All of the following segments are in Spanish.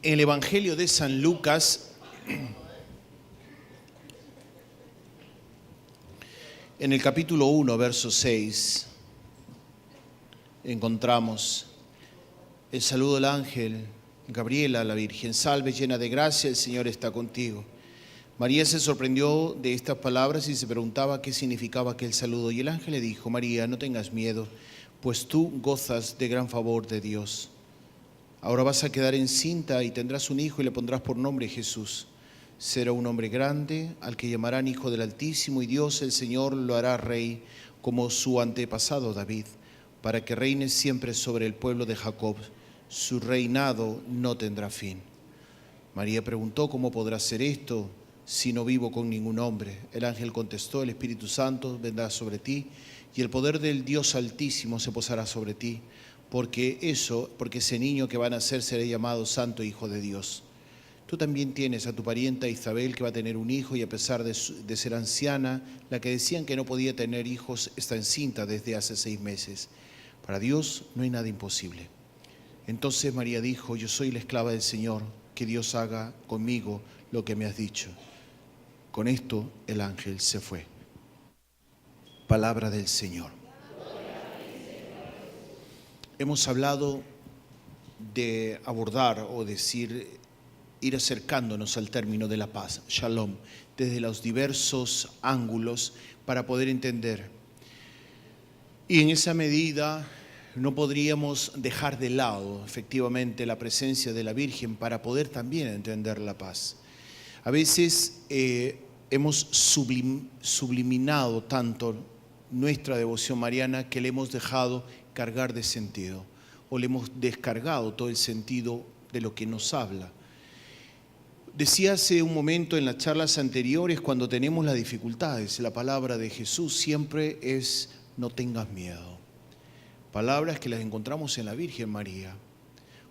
En el Evangelio de San Lucas, en el capítulo 1, verso 6, encontramos el saludo del ángel Gabriel a la Virgen. Salve, llena de gracia, el Señor está contigo. María se sorprendió de estas palabras y se preguntaba qué significaba aquel saludo. Y el ángel le dijo: María, no tengas miedo, pues tú gozas de gran favor de Dios. Ahora vas a quedar encinta y tendrás un hijo y le pondrás por nombre Jesús. Será un hombre grande, al que llamarán Hijo del Altísimo, y Dios el Señor lo hará rey, como su antepasado David, para que reine siempre sobre el pueblo de Jacob. Su reinado no tendrá fin. María preguntó: ¿cómo podrá ser esto si no vivo con ningún hombre? El ángel contestó: el Espíritu Santo vendrá sobre ti y el poder del Dios Altísimo se posará sobre ti. Porque ese niño que va a nacer será llamado Santo Hijo de Dios. Tú también tienes a tu parienta Isabel, que va a tener un hijo, y a pesar de ser anciana, la que decían que no podía tener hijos, está encinta desde hace 6 meses. Para Dios no hay nada imposible. Entonces María dijo: yo soy la esclava del Señor, que Dios haga conmigo lo que me has dicho. Con esto el ángel se fue. Palabra del Señor. Hemos hablado de abordar o decir, ir acercándonos al término de la paz, Shalom, desde los diversos ángulos para poder entender. Y en esa medida no podríamos dejar de lado efectivamente la presencia de la Virgen para poder también entender la paz. A veces hemos subliminado tanto nuestra devoción mariana que le hemos dejado cargar de sentido, o le hemos descargado todo el sentido de lo que nos habla. Decía hace un momento en las charlas anteriores, cuando tenemos las dificultades, la palabra de Jesús siempre es: no tengas miedo. Palabras que las encontramos en la Virgen María.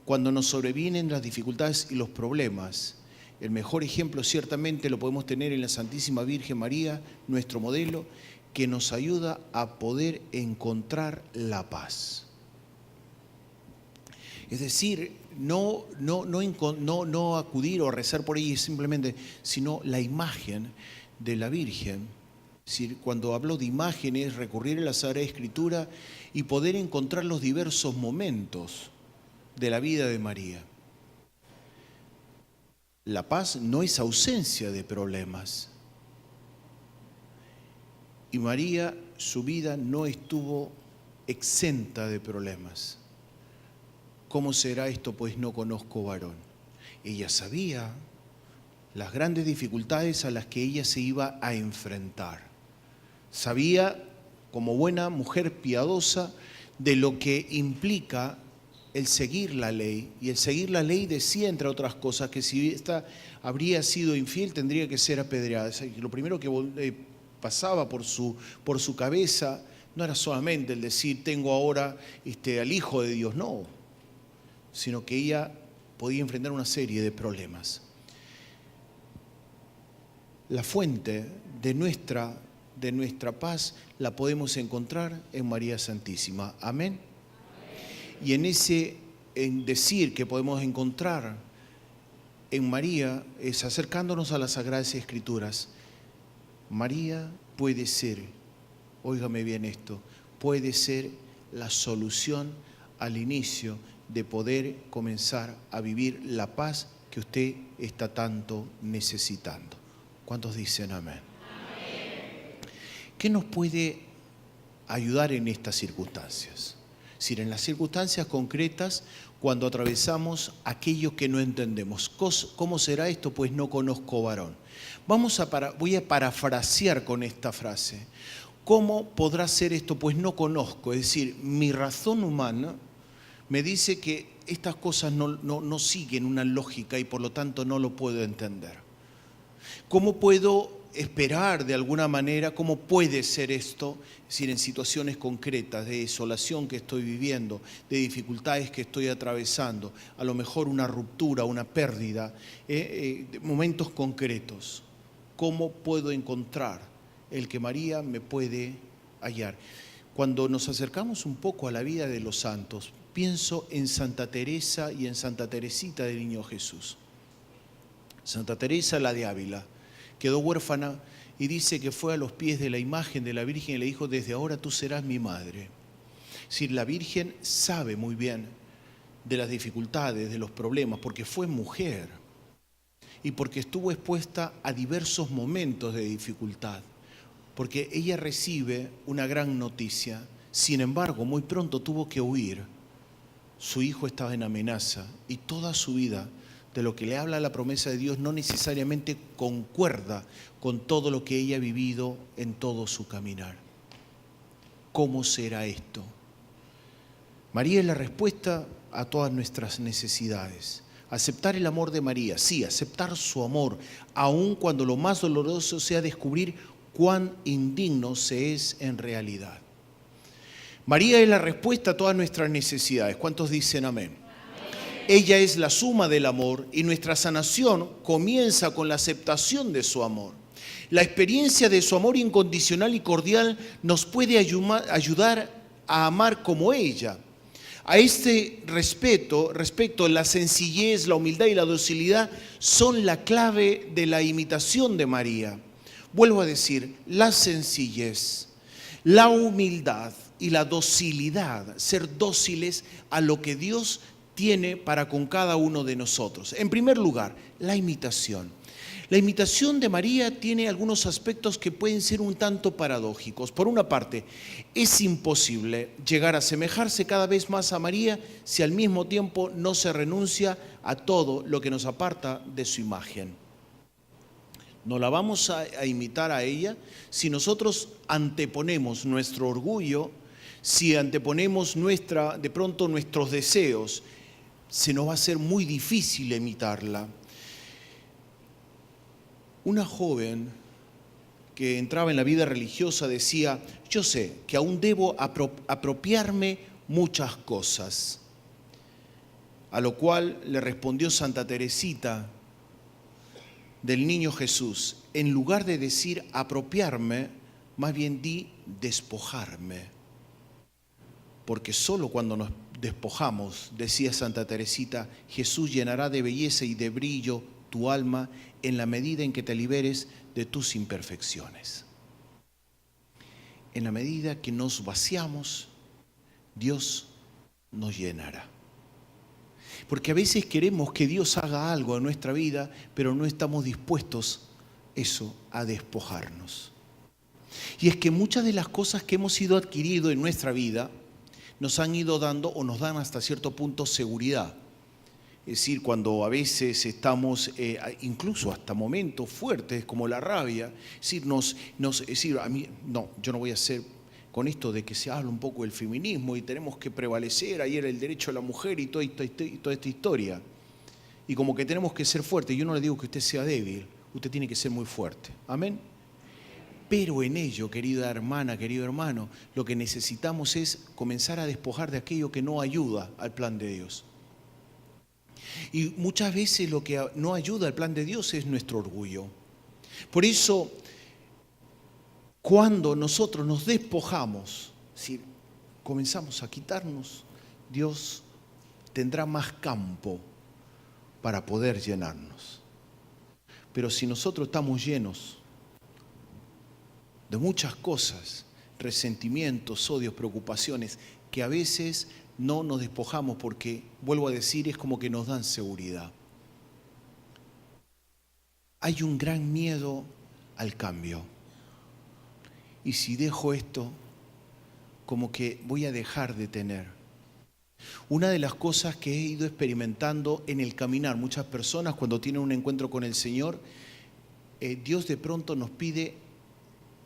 Cuando nos sobrevienen las dificultades y los problemas, el mejor ejemplo ciertamente lo podemos tener en la Santísima Virgen María, nuestro modelo, que nos ayuda a poder encontrar la paz. Es decir, no acudir o rezar por ella simplemente, sino la imagen de la Virgen. Es decir, cuando hablo de imágenes, recurrir a la Sagrada Escritura y poder encontrar los diversos momentos de la vida de María. La paz no es ausencia de problemas. Y María, su vida no estuvo exenta de problemas. ¿Cómo será esto? Pues no conozco varón. Ella sabía las grandes dificultades a las que ella se iba a enfrentar. Sabía, como buena mujer piadosa, de lo que implica el seguir la ley. Y el seguir la ley decía, entre otras cosas, que si ésta habría sido infiel, tendría que ser apedreada. Lo primero que pasaba por su cabeza no era solamente el decir: tengo ahora al Hijo de Dios, no, sino que ella podía enfrentar una serie de problemas. La fuente de nuestra paz la podemos encontrar en María Santísima. Amén. Y en decir que podemos encontrar en María es acercándonos a las Sagradas Escrituras. María puede ser, óigame bien esto, puede ser la solución al inicio de poder comenzar a vivir la paz que usted está tanto necesitando. ¿Cuántos dicen amén? Amén. ¿Qué nos puede ayudar en estas circunstancias? Es decir, en las circunstancias concretas, cuando atravesamos aquello que no entendemos. ¿Cómo será esto? Pues no conozco varón. Voy a parafrasear con esta frase. ¿Cómo podrá ser esto? Pues no conozco. Es decir, mi razón humana me dice que estas cosas no siguen una lógica y por lo tanto no lo puedo entender. ¿Cómo puedo esperar de alguna manera? ¿Cómo puede ser esto? Es decir, en situaciones concretas de desolación que estoy viviendo, de dificultades que estoy atravesando, a lo mejor una ruptura, una pérdida, momentos concretos. ¿Cómo puedo encontrar el que María me puede hallar? Cuando nos acercamos un poco a la vida de los santos, pienso en Santa Teresa y en Santa Teresita del Niño Jesús. Santa Teresa, la de Ávila, quedó huérfana y dice que fue a los pies de la imagen de la Virgen y le dijo: desde ahora tú serás mi madre. Es decir, la Virgen sabe muy bien de las dificultades, de los problemas, porque fue mujer y porque estuvo expuesta a diversos momentos de dificultad, porque ella recibe una gran noticia. Sin embargo, muy pronto tuvo que huir. Su hijo estaba en amenaza y toda su vida, de lo que le habla la promesa de Dios, no necesariamente concuerda con todo lo que ella ha vivido en todo su caminar. ¿Cómo será esto? María es la respuesta a todas nuestras necesidades. Aceptar el amor de María, sí, aceptar su amor, aun cuando lo más doloroso sea descubrir cuán indigno se es en realidad. María es la respuesta a todas nuestras necesidades. ¿Cuántos dicen amén? Ella es la suma del amor y nuestra sanación comienza con la aceptación de su amor. La experiencia de su amor incondicional y cordial nos puede ayudar a amar como ella. A este respecto, la sencillez, la humildad y la docilidad son la clave de la imitación de María. Vuelvo a decir, la sencillez, la humildad y la docilidad, ser dóciles a lo que Dios tiene para con cada uno de nosotros. En primer lugar, la imitación. La imitación de María tiene algunos aspectos que pueden ser un tanto paradójicos. Por una parte, es imposible llegar a asemejarse cada vez más a María si al mismo tiempo no se renuncia a todo lo que nos aparta de su imagen. No la vamos a imitar a ella si nosotros anteponemos nuestro orgullo, si anteponemos de pronto nuestros deseos. Se nos va a ser muy difícil imitarla. Una joven que entraba en la vida religiosa decía: yo sé que aún debo apropiarme muchas cosas. A lo cual le respondió Santa Teresita del Niño Jesús: en lugar de decir apropiarme, más bien di despojarme. Porque solo cuando nos despojamos, decía Santa Teresita, Jesús llenará de belleza y de brillo tu alma en la medida en que te liberes de tus imperfecciones. En la medida que nos vaciamos, Dios nos llenará. Porque a veces queremos que Dios haga algo en nuestra vida, pero no estamos dispuestos a despojarnos. Y es que muchas de las cosas que hemos ido adquiriendo en nuestra vida nos han ido dando o nos dan hasta cierto punto seguridad. Es decir, cuando a veces estamos, incluso hasta momentos fuertes como la rabia, es decir, a mí, no, yo no voy a hacer con esto de que se habla un poco del feminismo y tenemos que prevalecer, ahí era el derecho a la mujer y toda esta historia. Y como que tenemos que ser fuertes. Yo no le digo que usted sea débil, usted tiene que ser muy fuerte. Amén. Pero en ello, querida hermana, querido hermano, lo que necesitamos es comenzar a despojar de aquello que no ayuda al plan de Dios. Y muchas veces lo que no ayuda al plan de Dios es nuestro orgullo. Por eso, cuando nosotros nos despojamos, es decir, comenzamos a quitarnos, Dios tendrá más campo para poder llenarnos. Pero si nosotros estamos llenos de muchas cosas, resentimientos, odios, preocupaciones, que a veces no nos despojamos porque, vuelvo a decir, es como que nos dan seguridad. Hay un gran miedo al cambio. Y si dejo esto, como que voy a dejar de tener. Una de las cosas que he ido experimentando en el caminar, muchas personas cuando tienen un encuentro con el Señor, Dios de pronto nos pide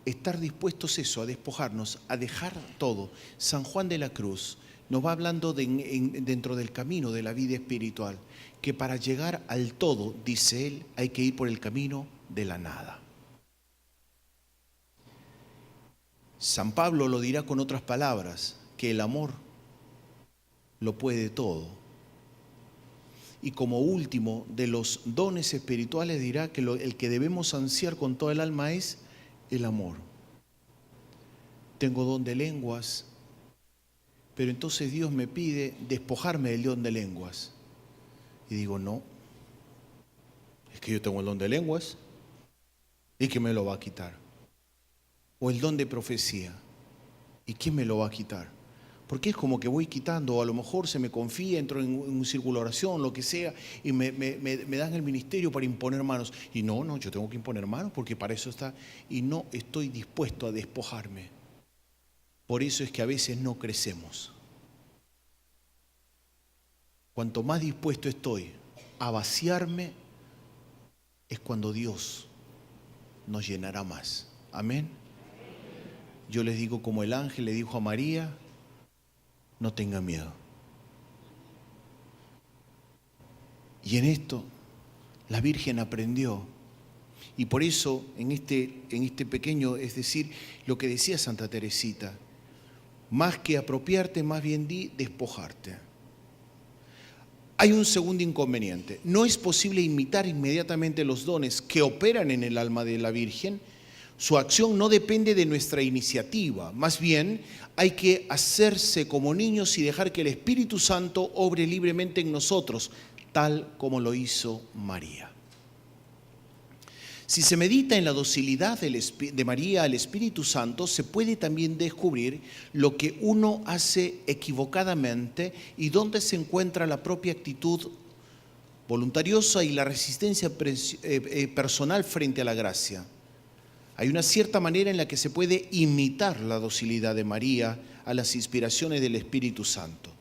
estar dispuestos a despojarnos, a dejar todo. San Juan de la Cruz nos va hablando dentro del camino de la vida espiritual, que para llegar al todo, dice él, hay que ir por el camino de la nada. San Pablo lo dirá con otras palabras, que el amor lo puede todo. Y como último de los dones espirituales dirá que el que debemos ansiar con toda el alma es el amor. tengo don de lenguas, pero entonces Dios me pide despojarme del don de lenguas. Y digo, no, es que yo tengo el don de lenguas y ¿quién me lo va a quitar? O el don de profecía, ¿y quién me lo va a quitar? Porque es como que voy quitando, o a lo mejor se me confía, entro en un círculo de oración, lo que sea, y me dan el ministerio para imponer manos. Y no, yo tengo que imponer manos porque para eso está, y no estoy dispuesto a despojarme. Por eso es que a veces no crecemos. Cuanto más dispuesto estoy a vaciarme, es cuando Dios nos llenará más. Amén. Yo les digo como el ángel le dijo a María, no tenga miedo. Y en esto la Virgen aprendió. Y por eso en este pequeño, es decir, lo que decía Santa Teresita, más que apropiarte, más bien di despojarte. Hay un segundo inconveniente. No es posible imitar inmediatamente los dones que operan en el alma de la Virgen. Su acción no depende de nuestra iniciativa. Más bien, hay que hacerse como niños y dejar que el Espíritu Santo obre libremente en nosotros, tal como lo hizo María. Si se medita en la docilidad de María al Espíritu Santo, se puede también descubrir lo que uno hace equivocadamente y dónde se encuentra la propia actitud voluntariosa y la resistencia personal frente a la gracia. Hay una cierta manera en la que se puede imitar la docilidad de María a las inspiraciones del Espíritu Santo.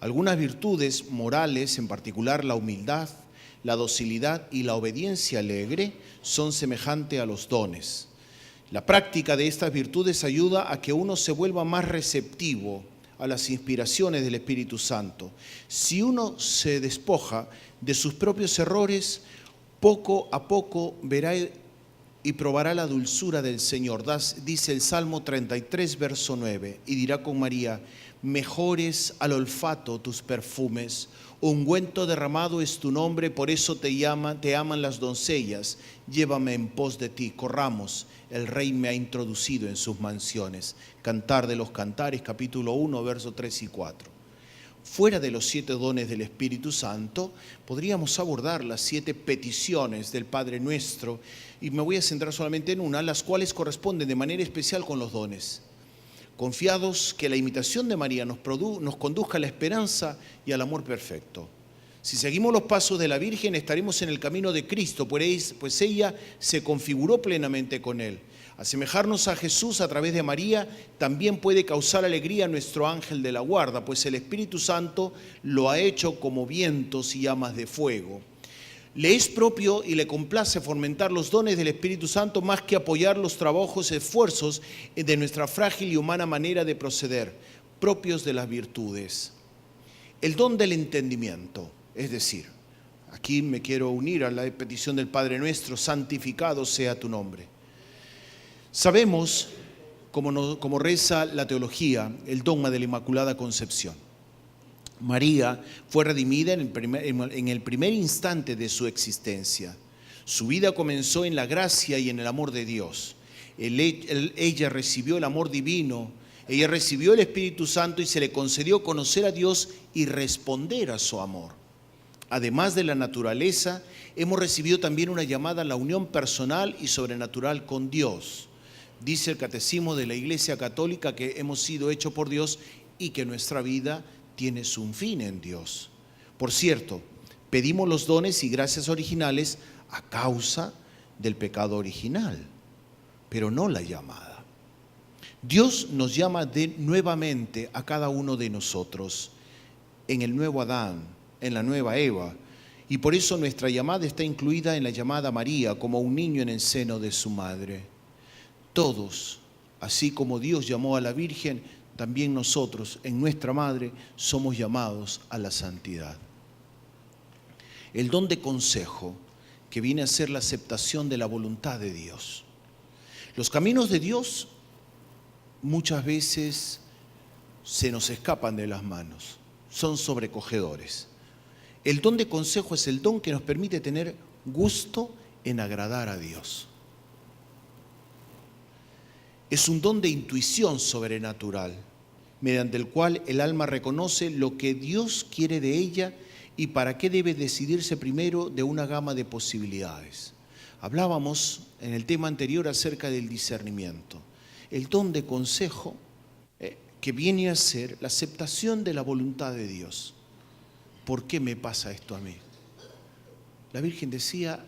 Algunas virtudes morales, en particular la humildad, la docilidad y la obediencia alegre, son semejantes a los dones. La práctica de estas virtudes ayuda a que uno se vuelva más receptivo a las inspiraciones del Espíritu Santo. Si uno se despoja de sus propios errores, poco a poco verá y probará la dulzura del Señor. Dice el Salmo 33, verso 9, y dirá con María, mejores al olfato tus perfumes, ungüento derramado es tu nombre, por eso te aman las doncellas, llévame en pos de ti, corramos, el Rey me ha introducido en sus mansiones. Cantar de los Cantares, capítulo 1, verso 3 y 4. Fuera de los 7 dones del Espíritu Santo, podríamos abordar las 7 peticiones del Padre Nuestro, y me voy a centrar solamente en una, las cuales corresponden de manera especial con los dones. Confiados que la imitación de María nos conduzca a la esperanza y al amor perfecto. Si seguimos los pasos de la Virgen, estaremos en el camino de Cristo, pues ella se configuró plenamente con Él. Asemejarnos a Jesús a través de María también puede causar alegría a nuestro ángel de la guarda, pues el Espíritu Santo lo ha hecho como vientos y llamas de fuego. Le es propio y le complace fomentar los dones del Espíritu Santo más que apoyar los trabajos y esfuerzos de nuestra frágil y humana manera de proceder, propios de las virtudes. El don del entendimiento, es decir, aquí me quiero unir a la petición del Padre Nuestro, santificado sea tu nombre. Sabemos, como reza la teología, el dogma de la Inmaculada Concepción. María fue redimida en el primer instante de su existencia. Su vida comenzó en la gracia y en el amor de Dios. Ella recibió el amor divino, ella recibió el Espíritu Santo y se le concedió conocer a Dios y responder a su amor. Además de la naturaleza, hemos recibido también una llamada a la unión personal y sobrenatural con Dios. Dice el Catecismo de la Iglesia Católica que hemos sido hechos por Dios y que nuestra vida tiene su fin en Dios. Por cierto, pedimos los dones y gracias originales a causa del pecado original, pero no la llamada. Dios nos llama nuevamente a cada uno de nosotros en el nuevo Adán, en la nueva Eva, y por eso nuestra llamada está incluida en la llamada María como un niño en el seno de su madre. Todos, así como Dios llamó a la Virgen, también nosotros, en nuestra madre, somos llamados a la santidad. El don de consejo, que viene a ser la aceptación de la voluntad de Dios. Los caminos de Dios muchas veces se nos escapan de las manos, son sobrecogedores. El don de consejo es el don que nos permite tener gusto en agradar a Dios. Es un don de intuición sobrenatural, mediante el cual el alma reconoce lo que Dios quiere de ella y para qué debe decidirse primero de una gama de posibilidades. Hablábamos en el tema anterior acerca del discernimiento. El don de consejo que viene a ser la aceptación de la voluntad de Dios. ¿Por qué me pasa esto a mí? La Virgen decía,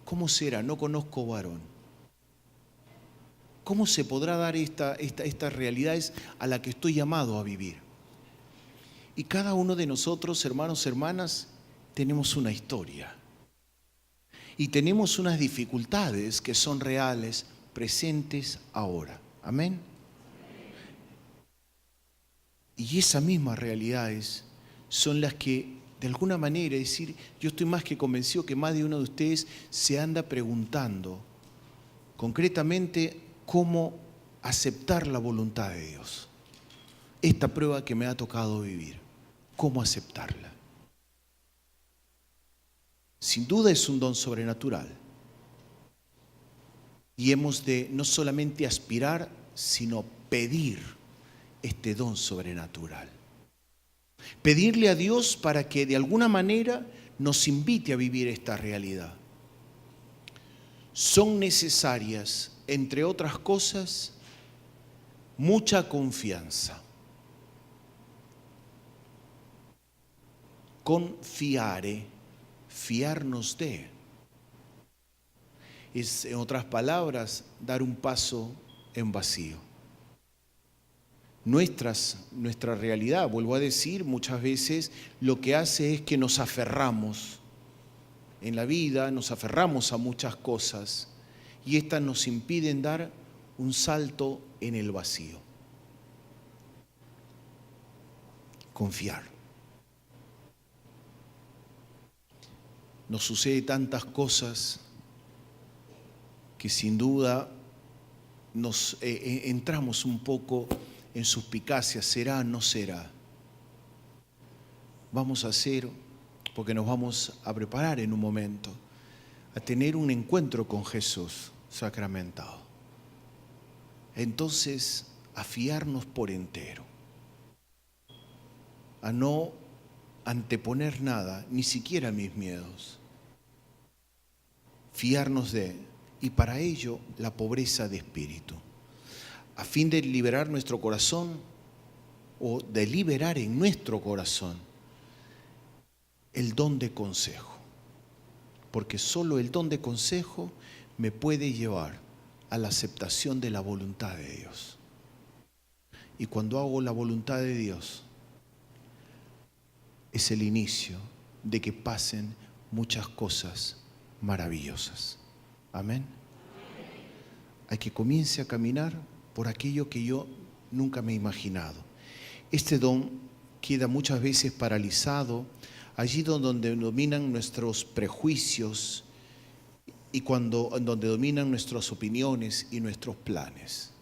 ¿cómo será? No conozco varón. ¿Cómo se podrá dar estas realidades a las que estoy llamado a vivir? Y cada uno de nosotros, hermanos, hermanas, tenemos una historia. Y tenemos unas dificultades que son reales, presentes ahora. Amén. Y esas mismas realidades son las que, de alguna manera, es decir, yo estoy más que convencido que más de uno de ustedes se anda preguntando concretamente cómo aceptar la voluntad de Dios. Esta prueba que me ha tocado vivir, ¿cómo aceptarla? Sin duda es un don sobrenatural. Y hemos de no solamente aspirar, sino pedir este don sobrenatural. Pedirle a Dios para que de alguna manera nos invite a vivir esta realidad. Son necesarias, entre otras cosas, mucha confianza. Confiare, fiarnos de. Es, en otras palabras, dar un paso en vacío. Nuestra realidad, vuelvo a decir, muchas veces lo que hace es que nos aferramos en la vida, nos aferramos a muchas cosas y estas nos impiden dar un salto en el vacío. Confiar. Nos sucede tantas cosas que sin duda nos entramos un poco en suspicacia, ¿será o no será? Vamos a hacer, porque nos vamos a preparar en un momento, a tener un encuentro con Jesús sacramentado. Entonces, a fiarnos por entero, a no anteponer nada, ni siquiera mis miedos. Fiarnos de, y para ello, la pobreza de espíritu. A fin de liberar nuestro corazón o de liberar en nuestro corazón el don de consejo. Porque solo el don de consejo me puede llevar a la aceptación de la voluntad de Dios. Y cuando hago la voluntad de Dios, es el inicio de que pasen muchas cosas maravillosas. Amén. Hay que comience a caminar por aquello que yo nunca me he imaginado. Este don queda muchas veces paralizado allí donde dominan nuestros prejuicios y donde dominan nuestras opiniones y nuestros planes.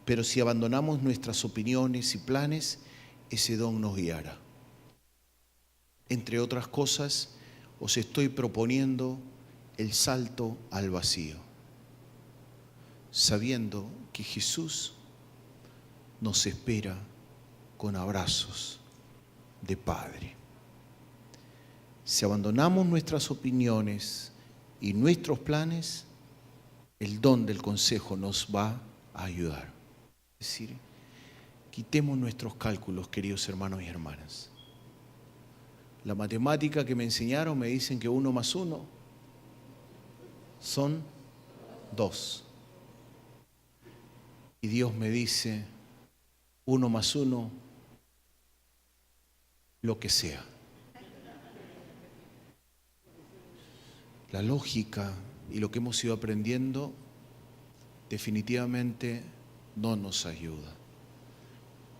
Pero si abandonamos nuestras opiniones y planes, ese don nos guiará. Entre otras cosas, os estoy proponiendo el salto al vacío, sabiendo que Jesús nos espera con abrazos de Padre. Si abandonamos nuestras opiniones y nuestros planes, el don del consejo nos va a ayudar. Es decir, quitemos nuestros cálculos, queridos hermanos y hermanas. La matemática que me enseñaron me dicen que 1 más 1 son 2. Y Dios me dice 1 más 1, lo que sea. La lógica y lo que hemos ido aprendiendo definitivamente no nos ayuda.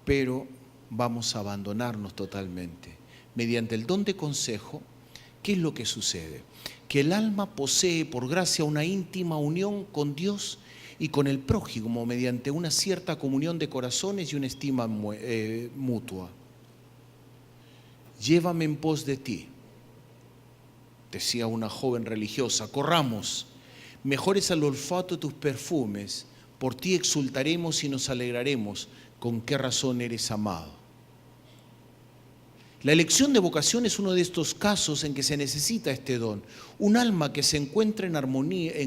Pero vamos a abandonarnos totalmente. Mediante el don de consejo, ¿qué es lo que sucede? Que el alma posee por gracia una íntima unión con Dios y con el prójimo mediante una cierta comunión de corazones y una estima mutua. Llévame en pos de ti, decía una joven religiosa, corramos, mejor es el olfato de tus perfumes, Por ti exultaremos y nos alegraremos. ¿Con qué razón eres amado? La elección de vocación es uno de estos casos en que se necesita este don. Un alma que se encuentra en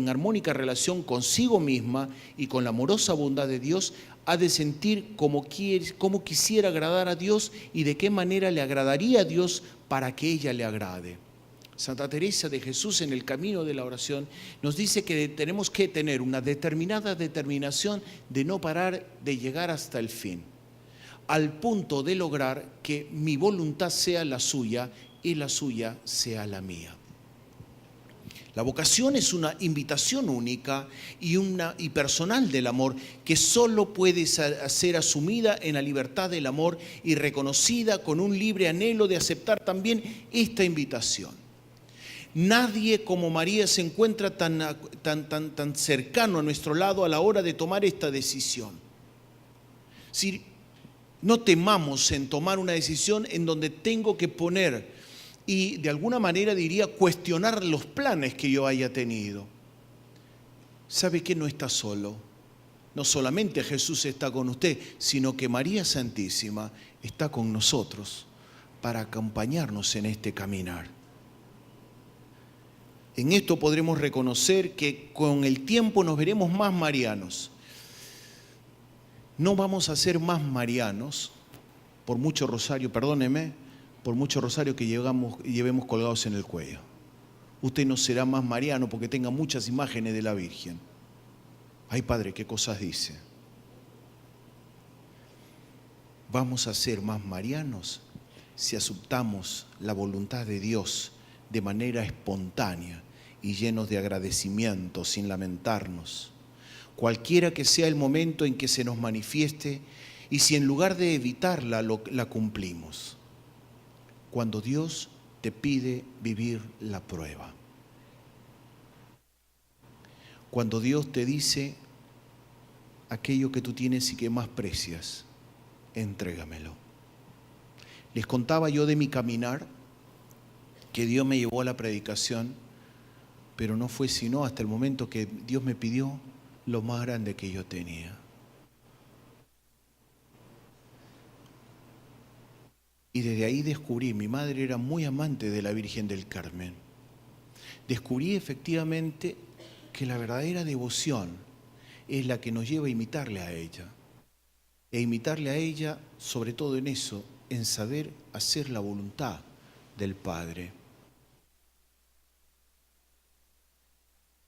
armónica relación consigo misma y con la amorosa bondad de Dios, ha de sentir cómo quisiera agradar a Dios y de qué manera le agradaría a Dios para que ella le agrade. Santa Teresa de Jesús, en el camino de la oración, nos dice que tenemos que tener una determinada determinación de no parar de llegar hasta el fin, al punto de lograr que mi voluntad sea la suya y la suya sea la mía. La vocación es una invitación única y personal del amor que solo puede ser asumida en la libertad del amor y reconocida con un libre anhelo de aceptar también esta invitación. Nadie como María se encuentra tan cercano a nuestro lado a la hora de tomar esta decisión. Si no temamos en tomar una decisión en donde tengo que poner y de alguna manera diría cuestionar los planes que yo haya tenido. ¿Sabe que no está solo? No solamente Jesús está con usted, sino que María Santísima está con nosotros para acompañarnos en este caminar. En esto podremos reconocer que con el tiempo nos veremos más marianos. No vamos a ser más marianos por mucho rosario, perdóneme, por mucho rosario que llevemos colgados en el cuello. Usted no será más mariano porque tenga muchas imágenes de la Virgen. Ay, Padre, ¿qué cosas dice? Vamos a ser más marianos si aceptamos la voluntad de Dios de manera espontánea y llenos de agradecimiento, sin lamentarnos. Cualquiera que sea el momento en que se nos manifieste, y si en lugar de evitarla, la cumplimos. Cuando Dios te pide vivir la prueba. Cuando Dios te dice aquello que tú tienes y que más precias, entrégamelo. Les contaba yo de mi caminar, que Dios me llevó a la predicación, pero no fue sino hasta el momento que Dios me pidió lo más grande que yo tenía. Y desde ahí descubrí, mi madre era muy amante de la Virgen del Carmen. Descubrí efectivamente que la verdadera devoción es la que nos lleva a imitarle a ella. E imitarle a ella, sobre todo en eso, en saber hacer la voluntad del Padre.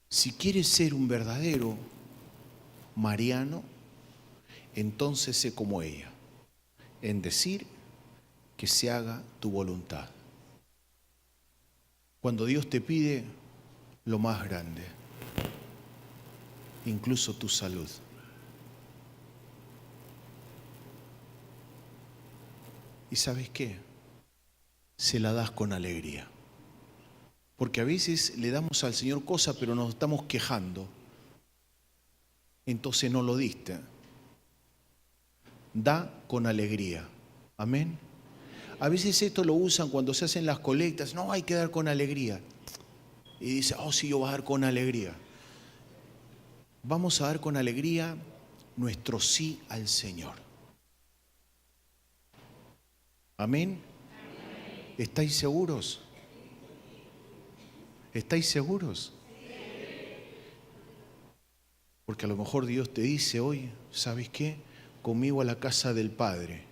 Si quieres ser un verdadero mariano, entonces sé como ella, en decir que se haga tu voluntad. Cuando Dios te pide lo más grande, incluso tu salud. ¿Y sabes qué? Se la das con alegría. Porque a veces le damos al Señor cosas, pero nos estamos quejando. Entonces no lo diste. Da con alegría. Amén. A veces esto lo usan cuando se hacen las colectas. No, hay que dar con alegría. Y dice, oh, sí, yo voy a dar con alegría. Vamos a dar con alegría nuestro sí al Señor. Amén. ¿Estáis seguros? ¿Estáis seguros? Porque a lo mejor Dios te dice hoy, ¿sabes qué? Conmigo a la casa del Padre.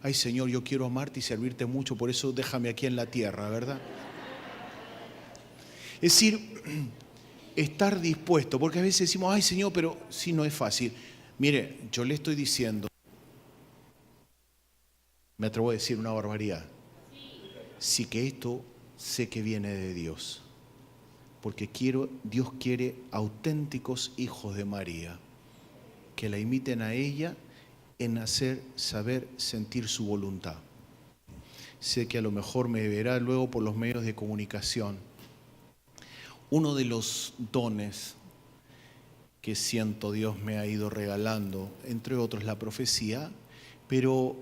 Ay, Señor, yo quiero amarte y servirte mucho, por eso déjame aquí en la tierra, ¿verdad? Es decir, estar dispuesto, porque a veces decimos, ay, Señor, pero sí, no es fácil. Mire, yo le estoy diciendo, me atrevo a decir una barbaridad, sí que esto sé que viene de Dios, porque Dios quiere auténticos hijos de María, que la imiten a ella en hacer, saber, sentir su voluntad. Sé que a lo mejor me verá luego por los medios de comunicación. Uno de los dones que siento Dios me ha ido regalando, entre otros la profecía, pero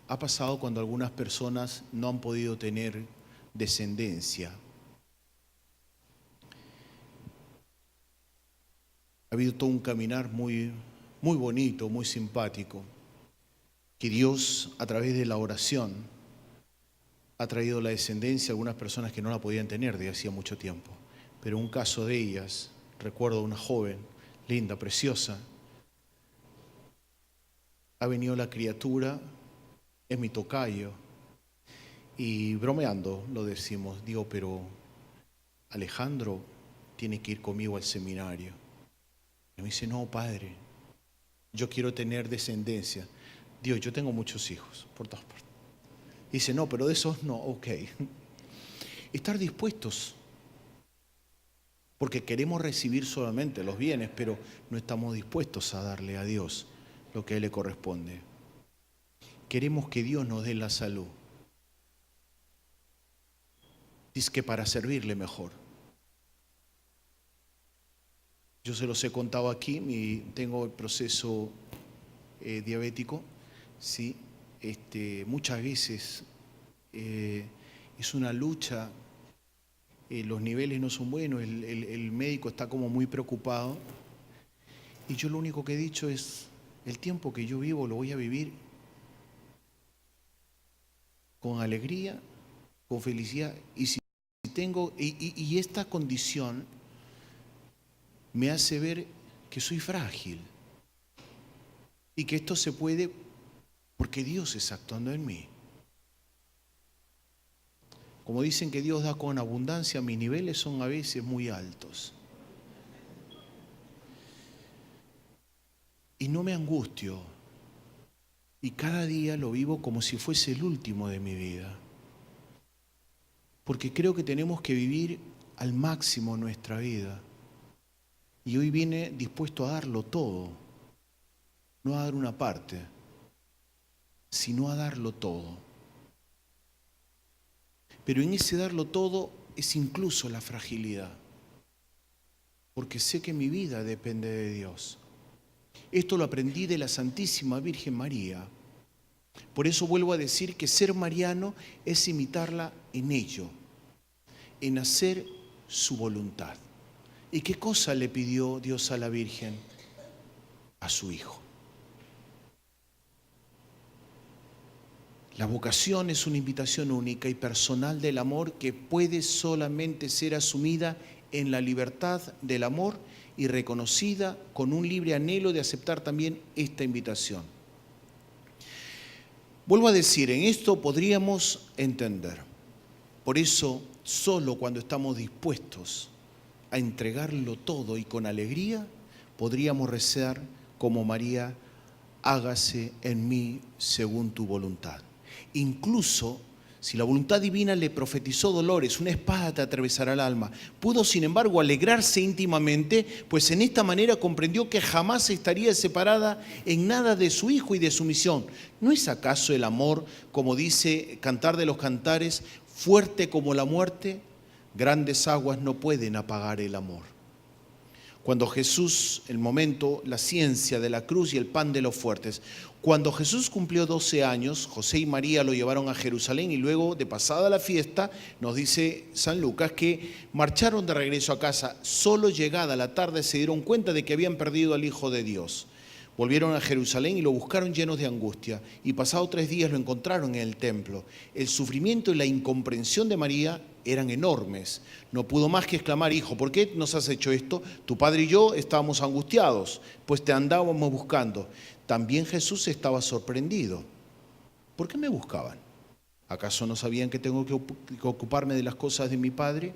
ha pasado cuando algunas personas no han podido tener descendencia. A habido todo un caminar muy, muy bonito, muy simpático, que Dios, a través de la oración, ha traído la descendencia a algunas personas que no la podían tener de hacía mucho tiempo. Pero un caso de ellas, recuerdo una joven, linda, preciosa, ha venido la criatura, es mi tocayo, y bromeando lo decimos, digo, pero Alejandro tiene que ir conmigo al seminario. Y me dice, no, padre, yo quiero tener descendencia. Dios, yo tengo muchos hijos por todas partes. Dice, no, pero de esos no, ok. Estar dispuestos, porque queremos recibir solamente los bienes, pero no estamos dispuestos a darle a Dios lo que a Él le corresponde. Queremos que Dios nos dé la salud. Dice que para servirle mejor. Yo se los he contado aquí, tengo el proceso diabético, ¿sí? Muchas veces es una lucha, los niveles no son buenos, el médico está como muy preocupado, y yo lo único que he dicho es, el tiempo que yo vivo lo voy a vivir con alegría, con felicidad, y si tengo, y esta condición me hace ver que soy frágil y que esto se puede porque Dios está actuando en mí. Como dicen que Dios da con abundancia, mis niveles son a veces muy altos. Y no me angustio. Y cada día lo vivo como si fuese el último de mi vida. Porque creo que tenemos que vivir al máximo nuestra vida. Y hoy vine dispuesto a darlo todo. No a dar una parte, sino a darlo todo. Pero en ese darlo todo es incluso la fragilidad. Porque sé que mi vida depende de Dios. Esto lo aprendí de la Santísima Virgen María. Por eso vuelvo a decir que ser mariano es imitarla en ello, en hacer su voluntad. ¿Y qué cosa le pidió Dios a la Virgen? A su Hijo. La vocación es una invitación única y personal del amor que puede solamente ser asumida en la libertad del amor y reconocida con un libre anhelo de aceptar también esta invitación. Vuelvo a decir, en esto podríamos entender. Por eso, solo cuando estamos dispuestos a entregarlo todo y con alegría, podríamos rezar como María, hágase en mí según tu voluntad. Incluso si la voluntad divina le profetizó dolores, una espada te atravesará el alma, pudo sin embargo alegrarse íntimamente, pues en esta manera comprendió que jamás estaría separada en nada de su Hijo y de su misión. ¿No es acaso el amor, como dice Cantar de los Cantares, fuerte como la muerte? Grandes aguas no pueden apagar el amor. Cuando Jesús, el momento, la ciencia de la cruz y el pan de los fuertes. Cuando Jesús cumplió 12 años, José y María lo llevaron a Jerusalén y luego, de pasada la fiesta, nos dice San Lucas que marcharon de regreso a casa. Solo llegada la tarde se dieron cuenta de que habían perdido al Hijo de Dios. Volvieron a Jerusalén y lo buscaron llenos de angustia. Y pasados 3 días lo encontraron en el templo. El sufrimiento y la incomprensión de María eran enormes. No pudo más que exclamar: Hijo, ¿por qué nos has hecho esto? Tu padre y yo estábamos angustiados, pues te andábamos buscando. También Jesús estaba sorprendido. ¿Por qué me buscaban? ¿Acaso no sabían que tengo que ocuparme de las cosas de mi Padre?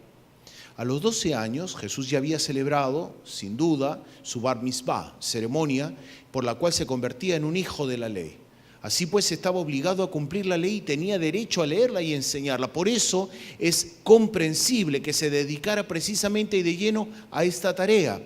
A los 12 años, Jesús ya había celebrado, sin duda, su Bar Mitzvah, ceremonia por la cual se convertía en un hijo de la ley. Así pues, estaba obligado a cumplir la ley y tenía derecho a leerla y enseñarla. Por eso es comprensible que se dedicara precisamente y de lleno a esta tarea.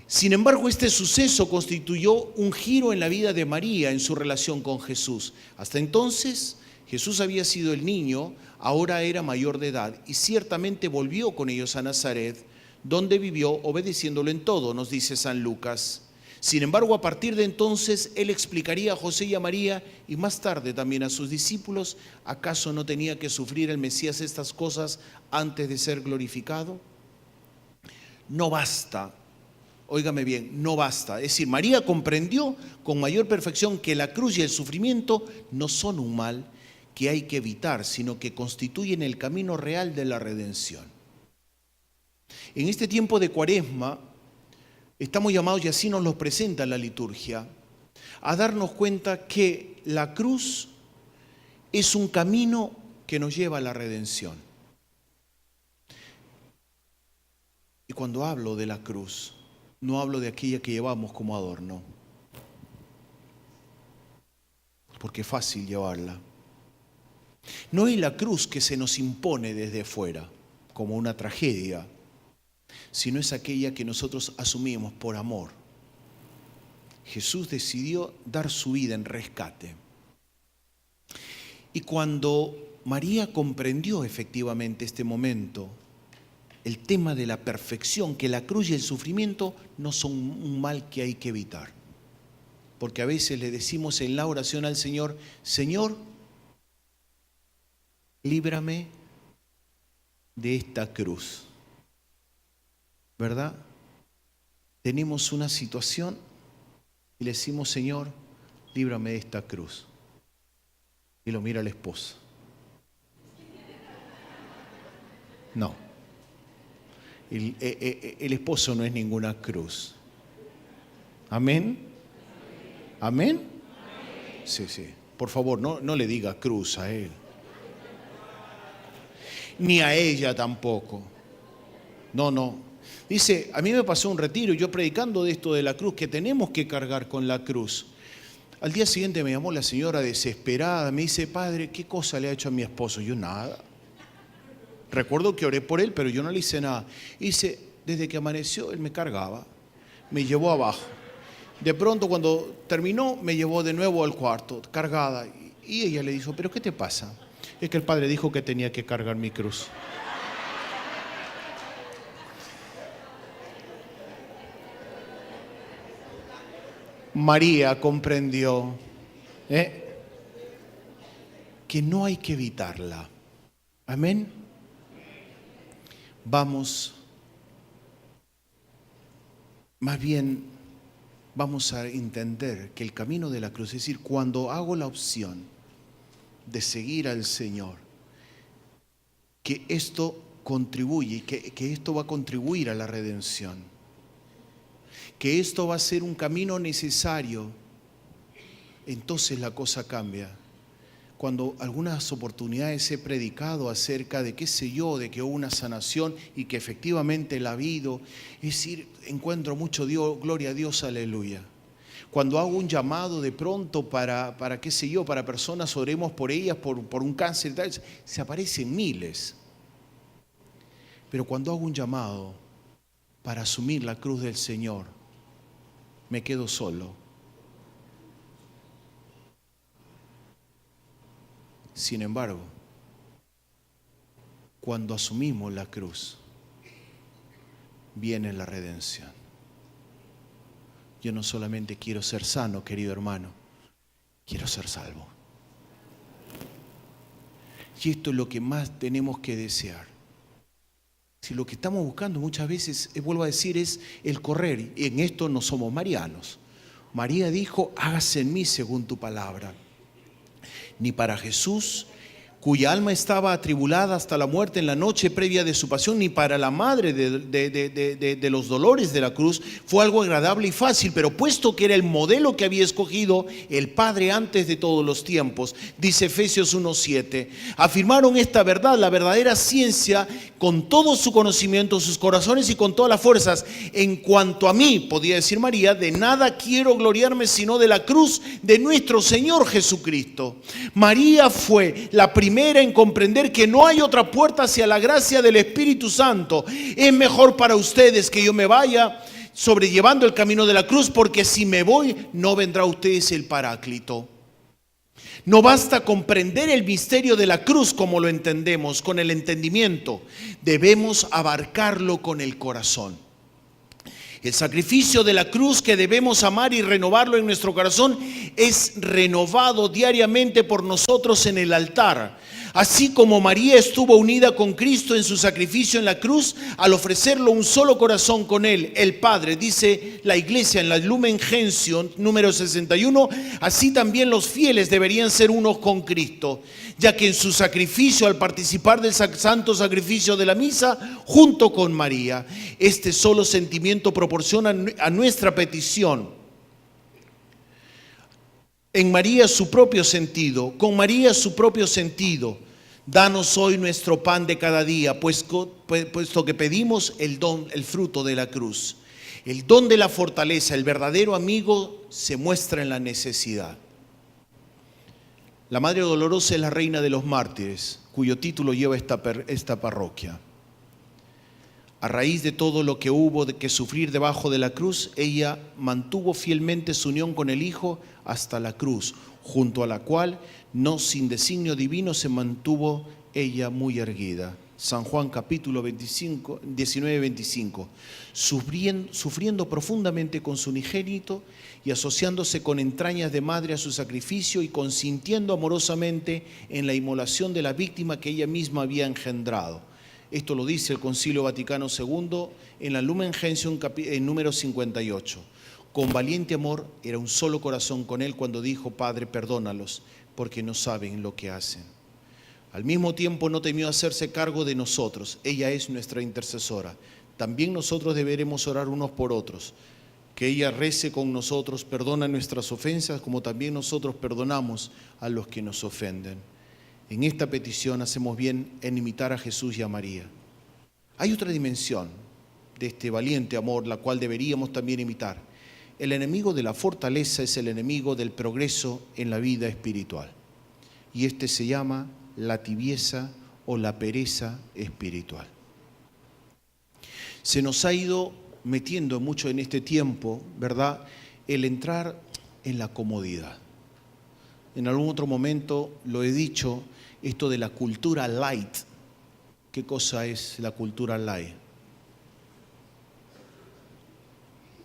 Sin embargo, este suceso constituyó un giro en la vida de María en su relación con Jesús. Hasta entonces, Jesús había sido el niño, ahora era mayor de edad y ciertamente volvió con ellos a Nazaret, donde vivió obedeciéndolo en todo, nos dice San Lucas. Sin embargo, a partir de entonces, él explicaría a José y a María y más tarde también a sus discípulos, ¿acaso no tenía que sufrir el Mesías estas cosas antes de ser glorificado? No basta óigame bien, no basta. Es decir, María comprendió con mayor perfección que la cruz y el sufrimiento no son un mal que hay que evitar, sino que constituyen el camino real de la redención. En este tiempo de Cuaresma, estamos llamados, y así nos lo presenta la liturgia, a darnos cuenta que la cruz es un camino que nos lleva a la redención. Y cuando hablo de la cruz, no hablo de aquella que llevamos como adorno, porque es fácil llevarla. No es la cruz que se nos impone desde fuera, como una tragedia, sino es aquella que nosotros asumimos por amor. Jesús decidió dar su vida en rescate. Y cuando María comprendió efectivamente este momento, el tema de la perfección, que la cruz y el sufrimiento no son un mal que hay que evitar. Porque a veces le decimos en la oración al Señor, Señor, líbrame de esta cruz. ¿Verdad? Tenemos una situación y le decimos, Señor, líbrame de esta cruz. Y lo mira el esposo. No. El esposo no es ninguna cruz. ¿Amén? ¿Amén? Sí, sí. Por favor, no le diga cruz a él. Ni a ella tampoco. No. Dice, a mí me pasó un retiro, yo predicando de esto de la cruz, que tenemos que cargar con la cruz. Al día siguiente me llamó la señora desesperada, me dice, padre, ¿qué cosa le ha hecho a mi esposo? Yo nada. Recuerdo que oré por él, pero yo no le hice nada. Dice, desde que amaneció, él me cargaba, me llevó abajo. De pronto, cuando terminó, me llevó de nuevo al cuarto, cargada. Y ella le dijo, ¿pero qué te pasa? Es que el padre dijo que tenía que cargar mi cruz. María comprendió que no hay que evitarla. Amén. Vamos a entender que el camino de la cruz, es decir, cuando hago la opción de seguir al Señor, que esto contribuye, que esto va a contribuir a la redención, que esto va a ser un camino necesario, entonces la cosa cambia. Cuando algunas oportunidades he predicado acerca de qué sé yo, de que hubo una sanación y que efectivamente la ha habido, es decir, encuentro mucho Dios, gloria a Dios, aleluya. Cuando hago un llamado de pronto para qué sé yo, para personas, oremos por ellas, por un cáncer y tal, se aparecen miles. Pero cuando hago un llamado para asumir la cruz del Señor, me quedo solo. Sin embargo, cuando asumimos la cruz, viene la redención. Yo no solamente quiero ser sano, querido hermano, quiero ser salvo. Y esto es lo que más tenemos que desear. Si lo que estamos buscando muchas veces, vuelvo a decir, es el correr, y en esto no somos marianos. María dijo, hágase en mí según tu palabra. Ni para Jesús, cuya alma estaba atribulada hasta la muerte en la noche previa de su pasión, ni para la madre de los dolores de la cruz, fue algo agradable y fácil, pero puesto que era el modelo que había escogido el Padre antes de todos los tiempos, dice Efesios 1:7, afirmaron esta verdad, la verdadera ciencia, con todo su conocimiento, sus corazones y con todas las fuerzas. En cuanto a mí, podía decir María, de nada quiero gloriarme sino de la cruz de nuestro Señor Jesucristo. María fue la primera en comprender que no hay otra puerta hacia la gracia del Espíritu Santo. Es mejor para ustedes que yo me vaya sobrellevando el camino de la cruz, porque si me voy, no vendrá a ustedes el Paráclito. No basta comprender el misterio de la cruz como lo entendemos, con el entendimiento. Debemos abarcarlo con el corazón. El sacrificio de la cruz que debemos amar y renovarlo en nuestro corazón es renovado diariamente por nosotros en el altar. Así como María estuvo unida con Cristo en su sacrificio en la cruz, al ofrecerlo un solo corazón con Él, el Padre, dice la Iglesia en la Lumen Gentium número 61, así también los fieles deberían ser unos con Cristo, ya que en su sacrificio, al participar del santo sacrificio de la misa, junto con María, este solo sentimiento proporciona a nuestra petición en María su propio sentido, con María su propio sentido. Danos hoy nuestro pan de cada día, puesto que pedimos el don, el fruto de la cruz. El don de la fortaleza, el verdadero amigo, se muestra en la necesidad. La Madre Dolorosa es la reina de los mártires, cuyo título lleva esta parroquia. A raíz de todo lo que hubo que sufrir debajo de la cruz, ella mantuvo fielmente su unión con el Hijo hasta la cruz, junto a la cual, no sin designio divino, se mantuvo ella muy erguida. San Juan capítulo 19-25, sufriendo profundamente con su unigénito y asociándose con entrañas de madre a su sacrificio y consintiendo amorosamente en la inmolación de la víctima que ella misma había engendrado. Esto lo dice el Concilio Vaticano II en la Lumen Gentium en número 58. Con valiente amor era un solo corazón con Él cuando dijo: Padre, perdónalos, porque no saben lo que hacen. Al mismo tiempo no temió hacerse cargo de nosotros. Ella es nuestra intercesora. También nosotros deberemos orar unos por otros. Que ella rece con nosotros, perdona nuestras ofensas, como también nosotros perdonamos a los que nos ofenden. En esta petición hacemos bien en imitar a Jesús y a María. Hay otra dimensión de este valiente amor, la cual deberíamos también imitar. El enemigo de la fortaleza es el enemigo del progreso en la vida espiritual. Y este se llama la tibieza o la pereza espiritual. Se nos ha ido metiendo mucho en este tiempo, ¿verdad?, el entrar en la comodidad. En algún otro momento lo he dicho, esto de la cultura light. ¿Qué cosa es la cultura light?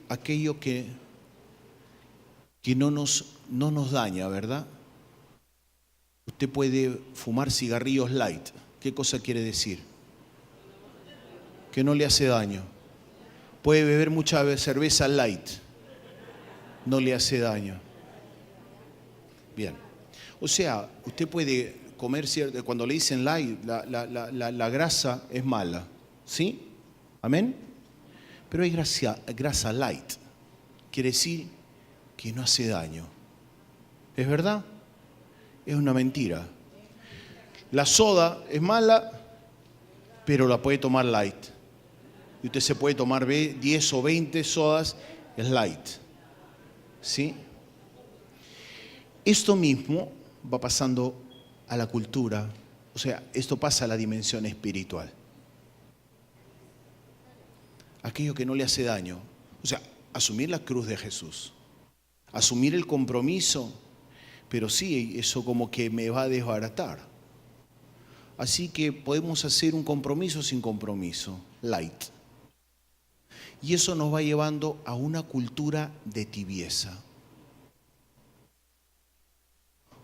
Aquello que no nos daña, ¿verdad? Usted puede fumar cigarrillos light. ¿Qué cosa quiere decir? Que no le hace daño. Puede beber mucha cerveza light. No le hace daño. Bien. O sea, usted puede comer, cuando le dicen light, la grasa es mala. ¿Sí? ¿Amén? Pero hay grasa light. Quiere decir que no hace daño. ¿Es verdad? Es una mentira. La soda es mala, pero la puede tomar light. Y usted se puede tomar 10 o 20 sodas, es light. ¿Sí? Esto mismo va pasando a la cultura, o sea, esto pasa a la dimensión espiritual. Aquello que no le hace daño, o sea, asumir la cruz de Jesús, asumir el compromiso, pero sí, eso como que me va a desbaratar. Así que podemos hacer un compromiso sin compromiso, light. Y eso nos va llevando a una cultura de tibieza.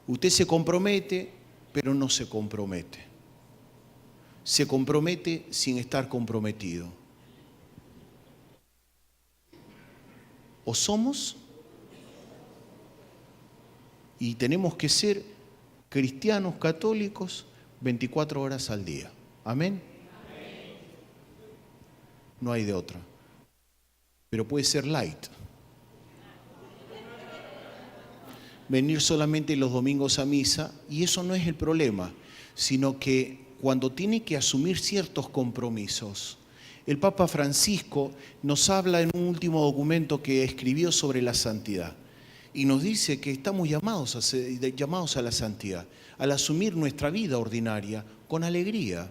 Usted se compromete, pero no se compromete. Se compromete sin estar comprometido. O somos, y tenemos que ser cristianos católicos 24 horas al día. ¿Amén? No hay de otra. Pero puede ser light. Venir solamente los domingos a misa, y eso no es el problema, sino que cuando tiene que asumir ciertos compromisos. El Papa Francisco nos habla en un último documento que escribió sobre la santidad y nos dice que estamos llamados a la santidad, al asumir nuestra vida ordinaria con alegría,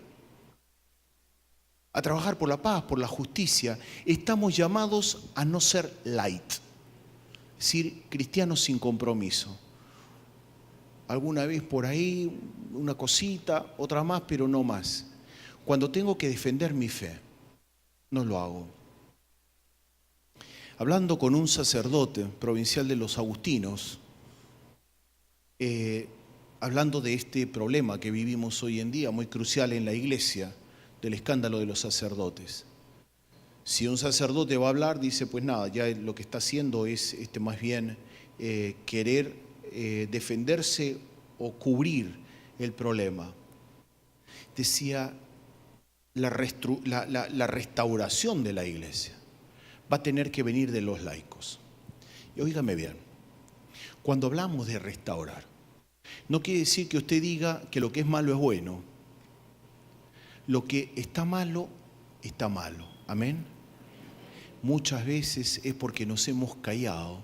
a trabajar por la paz, por la justicia. Estamos llamados a no ser light. Es decir, cristianos sin compromiso. Alguna vez por ahí, una cosita, otra más, pero no más. Cuando tengo que defender mi fe, no lo hago. hablando con un sacerdote provincial de los agustinos, hablando de este problema que vivimos hoy en día, muy crucial en la iglesia, del escándalo de los sacerdotes. Si un sacerdote va a hablar, dice, pues nada, ya lo que está haciendo es más bien querer defenderse o cubrir el problema. Decía, la restauración de la iglesia va a tener que venir de los laicos. Y óigame bien, cuando hablamos de restaurar, no quiere decir que usted diga que lo que es malo es bueno. Lo que está malo, está malo. Amén. Muchas veces es porque nos hemos callado.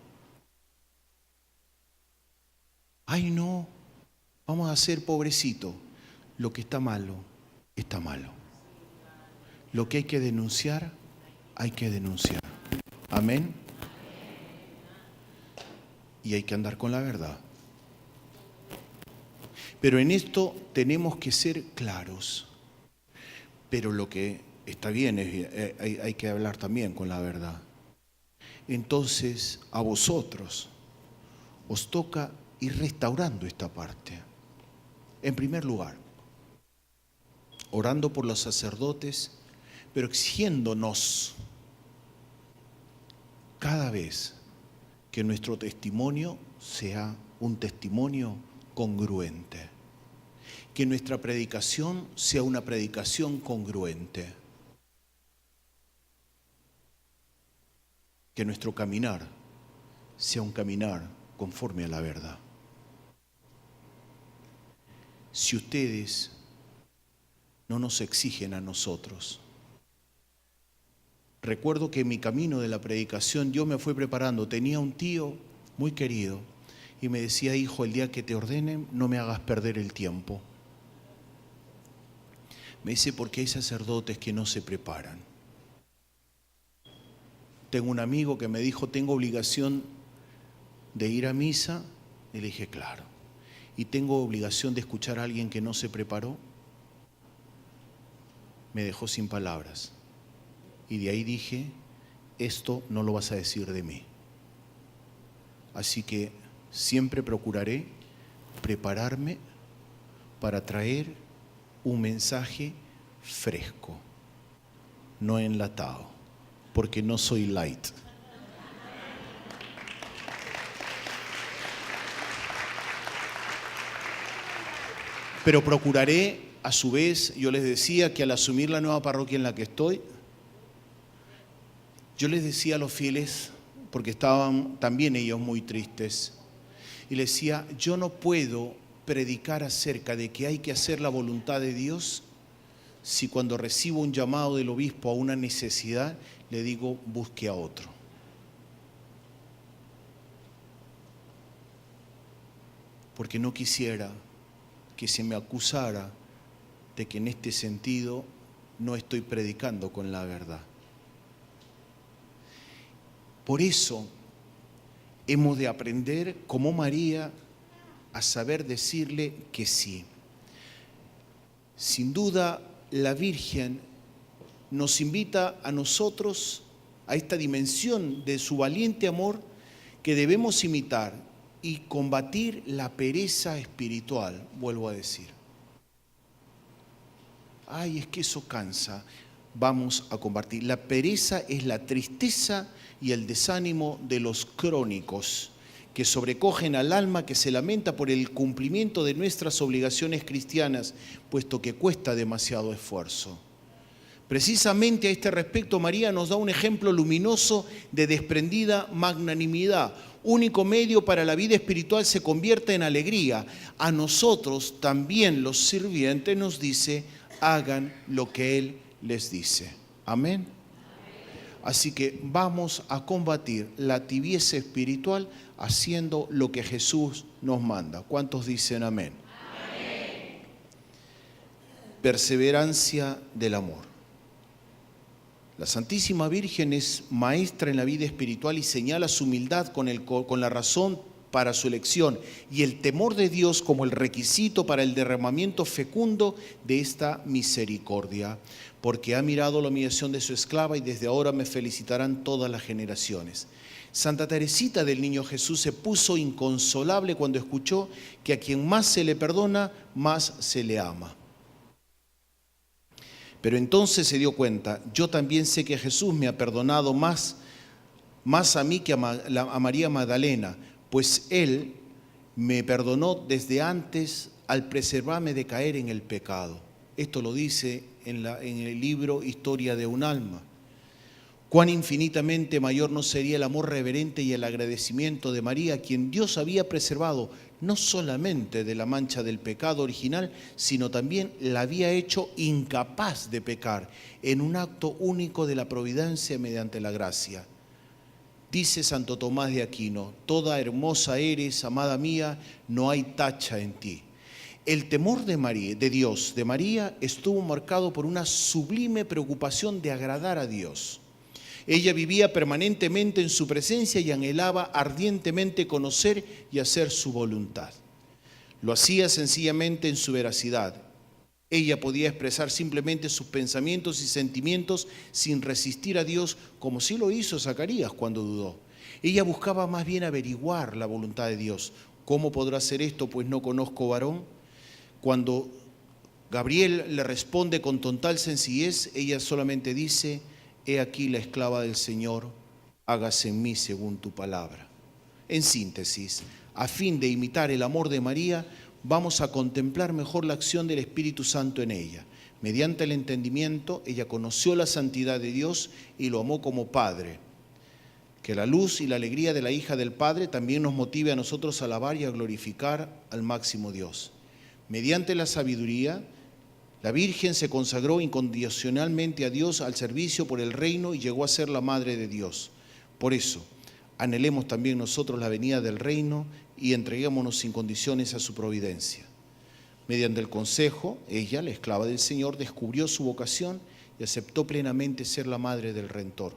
Ay, no, vamos a ser pobrecito. Lo que está malo, está malo. Lo que hay que denunciar, hay que denunciar. Amén. Y hay que andar con la verdad. Pero en esto tenemos que ser claros. Pero lo que está bien, hay que hablar también con la verdad. Entonces, a vosotros os toca ir restaurando esta parte. En primer lugar, orando por los sacerdotes, pero exigiéndonos cada vez que nuestro testimonio sea un testimonio congruente. Que nuestra predicación sea una predicación congruente. Que nuestro caminar sea un caminar conforme a la verdad. Si ustedes no nos exigen a nosotros, recuerdo que en mi camino de la predicación yo me fui preparando. Tenía un tío muy querido y me decía, hijo, el día que te ordenen no me hagas perder el tiempo. Me dice, porque hay sacerdotes que no se preparan. Tengo un amigo que me dijo, tengo obligación de ir a misa. Y le dije, claro. ¿Y tengo obligación de escuchar a alguien que no se preparó? Me dejó sin palabras. Y de ahí dije, esto no lo vas a decir de mí. Así que siempre procuraré prepararme para traer un mensaje fresco, no enlatado, porque no soy light. Pero procuraré, a su vez, yo les decía que al asumir la nueva parroquia en la que estoy, yo les decía a los fieles, porque estaban también ellos muy tristes, y les decía, yo no puedo predicar acerca de que hay que hacer la voluntad de Dios si cuando recibo un llamado del obispo a una necesidad, le digo, busque a otro. Porque no quisiera que se me acusara de que en este sentido no estoy predicando con la verdad. Por eso hemos de aprender, como María, a saber decirle que sí. Sin duda, la Virgen nos invita a nosotros a esta dimensión de su valiente amor que debemos imitar y combatir la pereza espiritual, vuelvo a decir. Ay, es que eso cansa. Vamos a combatir. La pereza es la tristeza y el desánimo de los crónicos que sobrecogen al alma que se lamenta por el cumplimiento de nuestras obligaciones cristianas, puesto que cuesta demasiado esfuerzo. Precisamente a este respecto, María nos da un ejemplo luminoso de desprendida magnanimidad. Único medio para la vida espiritual se convierte en alegría. A nosotros también los sirvientes nos dice, hagan lo que Él les dice. Amén. Así que vamos a combatir la tibieza espiritual haciendo lo que Jesús nos manda. ¿Cuántos dicen amén? Amén. Perseverancia del amor. La Santísima Virgen es maestra en la vida espiritual y señala su humildad con la razón para su elección y el temor de Dios como el requisito para el derramamiento fecundo de esta misericordia, porque ha mirado la humillación de su esclava y desde ahora me felicitarán todas las generaciones. Santa Teresita del Niño Jesús se puso inconsolable cuando escuchó que a quien más se le perdona, más se le ama. Pero entonces se dio cuenta, yo también sé que Jesús me ha perdonado más a mí que a María Magdalena, pues Él me perdonó desde antes al preservarme de caer en el pecado. Esto lo dice en el libro Historia de un alma. Cuán infinitamente mayor no sería el amor reverente y el agradecimiento de María, a quien Dios había preservado no solamente de la mancha del pecado original, sino también la había hecho incapaz de pecar en un acto único de la providencia mediante la gracia. Dice Santo Tomás de Aquino, toda hermosa eres, amada mía, no hay tacha en ti. El temor de Dios, de María, estuvo marcado por una sublime preocupación de agradar a Dios. Ella vivía permanentemente en su presencia y anhelaba ardientemente conocer y hacer su voluntad. Lo hacía sencillamente en su veracidad. Ella podía expresar simplemente sus pensamientos y sentimientos sin resistir a Dios, como sí lo hizo Zacarías cuando dudó. Ella buscaba más bien averiguar la voluntad de Dios. ¿Cómo podrá hacer esto, pues no conozco varón? Cuando Gabriel le responde con total sencillez, ella solamente dice, he aquí la esclava del Señor, hágase en mí según tu palabra. En síntesis, a fin de imitar el amor de María, vamos a contemplar mejor la acción del Espíritu Santo en ella. Mediante el entendimiento, ella conoció la santidad de Dios y lo amó como Padre. Que la luz y la alegría de la hija del Padre también nos motive a nosotros a alabar y a glorificar al máximo Dios. Mediante la sabiduría, la Virgen se consagró incondicionalmente a Dios al servicio por el reino y llegó a ser la Madre de Dios. Por eso, anhelemos también nosotros la venida del reino y entreguémonos sin condiciones a su providencia. Mediante el consejo, ella, la esclava del Señor, descubrió su vocación y aceptó plenamente ser la madre del Redentor.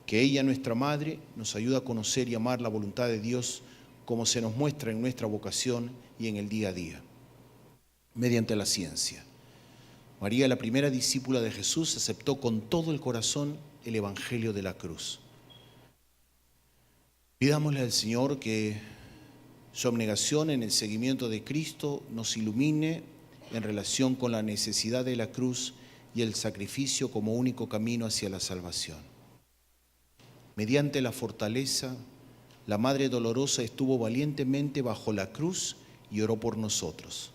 Que ella, nuestra madre, nos ayude a conocer y amar la voluntad de Dios como se nos muestra en nuestra vocación y en el día a día. Mediante la ciencia. María, la primera discípula de Jesús, aceptó con todo el corazón el Evangelio de la cruz. Pidámosle al Señor que su abnegación en el seguimiento de Cristo nos ilumine en relación con la necesidad de la cruz y el sacrificio como único camino hacia la salvación. Mediante la fortaleza, la Madre Dolorosa estuvo valientemente bajo la cruz y oró por nosotros.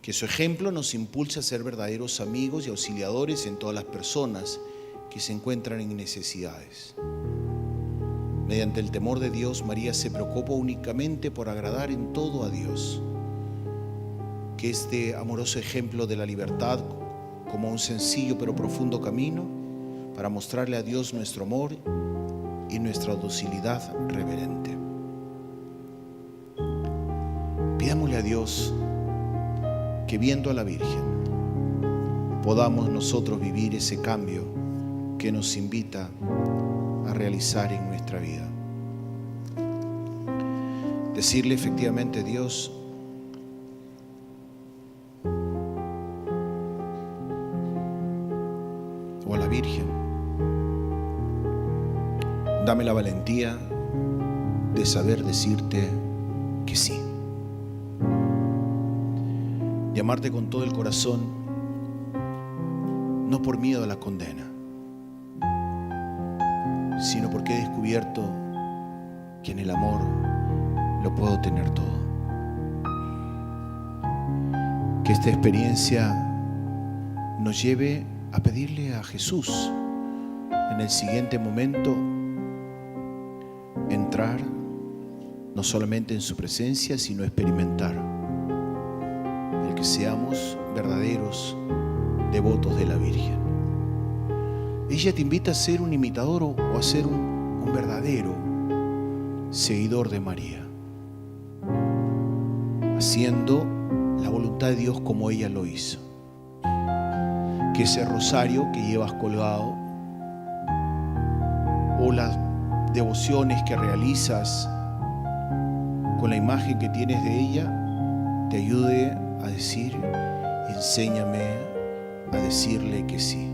Que su ejemplo nos impulse a ser verdaderos amigos y auxiliadores en todas las personas que se encuentran en necesidades. Mediante el temor de Dios, María se preocupó únicamente por agradar en todo a Dios. Que este amoroso ejemplo de la libertad como un sencillo pero profundo camino para mostrarle a Dios nuestro amor y nuestra docilidad reverente. Pidámosle a Dios que viendo a la Virgen podamos nosotros vivir ese cambio que nos invita a realizar en nuestra vida. Decirle efectivamente, Dios, o a la Virgen, dame la valentía de saber decirte que sí. Y amarte con todo el corazón, no por miedo a la condena, sino porque he descubierto que en el amor lo puedo tener todo. Que esta experiencia nos lleve a pedirle a Jesús en el siguiente momento entrar no solamente en su presencia, sino experimentar el que seamos verdaderos devotos de la Virgen. Ella te invita a ser un imitador o a ser un verdadero seguidor de María, haciendo la voluntad de Dios como ella lo hizo. Que ese rosario que llevas colgado o las devociones que realizas con la imagen que tienes de ella, te ayude a decir, enséñame a decirle que sí.